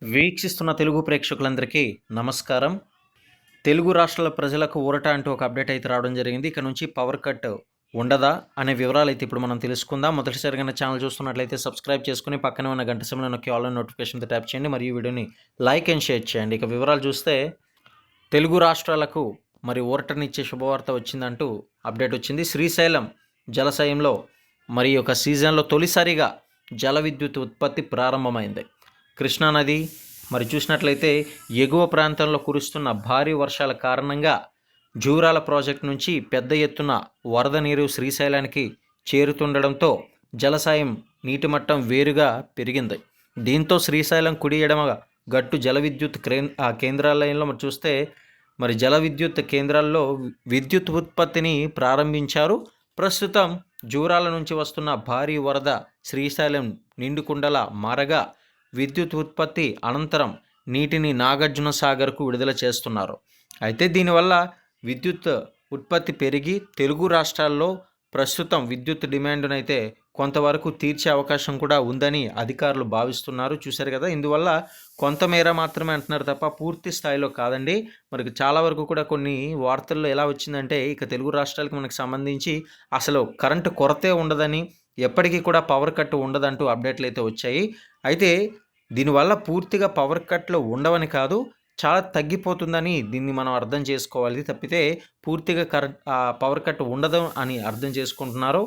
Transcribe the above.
వీక్షిస్తున్న తెలుగు ప్రేక్షకులందరికీ నమస్కారం. తెలుగు రాష్ట్రాల ప్రజలకు ఊరట అంటూ ఒక అప్డేట్ అయితే రావడం జరిగింది. ఇక నుంచి పవర్ కట్ ఉండదా అనే వివరాలైతే ఇప్పుడు మనం తెలుసుకుందాం. మొదటిసారిగా నా ఛానల్ చూస్తున్నట్లయితే సబ్స్క్రైబ్ చేసుకొని పక్కనే ఉన్న గంట సింబల్ నొక్కి ఆల్ నోటిఫికేషన్తో ట్యాప్ చేయండి మరియు వీడియోని లైక్ అండ్ షేర్ చేయండి. ఇక వివరాలు చూస్తే తెలుగు రాష్ట్రాలకు మరి ఊరటనిచ్చే శుభవార్త వచ్చిందంటూ అప్డేట్ వచ్చింది. శ్రీశైలం జలాశయంలో మరి ఒక సీజన్లో తొలిసారిగా జల విద్యుత్ ఉత్పత్తి ప్రారంభమైంది. కృష్ణానది మరి చూసినట్లయితే ఎగువ ప్రాంతంలో కురుస్తున్న భారీ వర్షాల కారణంగా జూరాల ప్రాజెక్టు నుంచి పెద్ద ఎత్తున వరద నీరు శ్రీశైలానికి చేరుతుండడంతో జలాశయం నీటి మట్టం వేరుగా పెరిగింది. దీంతో శ్రీశైలం కుడి ఎడమ గట్టు జల విద్యుత్ కేంద్రాలయంలో మరి చూస్తే మరి జల విద్యుత్ కేంద్రాల్లో విద్యుత్ ఉత్పత్తిని ప్రారంభించారు. ప్రస్తుతం జూరాల నుంచి వస్తున్న భారీ వరద శ్రీశైలం నిండుకుండలా మారగా విద్యుత్ ఉత్పత్తి అనంతరం నీటిని నాగార్జున సాగర్కు విడుదల చేస్తున్నారు. అయితే దీనివల్ల విద్యుత్ ఉత్పత్తి పెరిగి తెలుగు రాష్ట్రాల్లో ప్రస్తుతం విద్యుత్ డిమాండ్ను అయితే కొంతవరకు తీర్చే అవకాశం కూడా ఉందని అధికారులు భావిస్తున్నారు. చూశారు కదా, ఇందువల్ల కొంతమేర మాత్రమే అంటున్నారు తప్ప పూర్తి స్థాయిలో కాదండి. మనకి చాలా వరకు కూడా కొన్ని వార్తల్లో ఎలా వచ్చిందంటే ఇక తెలుగు రాష్ట్రాలకు మనకు సంబంధించి అసలు కరెంటు కొరతే ఉండదని, ఎప్పటికీ కూడా పవర్ కట్ ఉండదంటూ అప్డేట్లు అయితే వచ్చాయి. అయితే దీనివల్ల పూర్తిగా పవర్ కట్లు ఉండవని కాదు, చాలా తగ్గిపోతుందని దీన్ని మనం అర్థం చేసుకోవాలి తప్పితే పూర్తిగా పవర్ కట్ ఉండదు అని అర్థం చేసుకుంటున్నారు.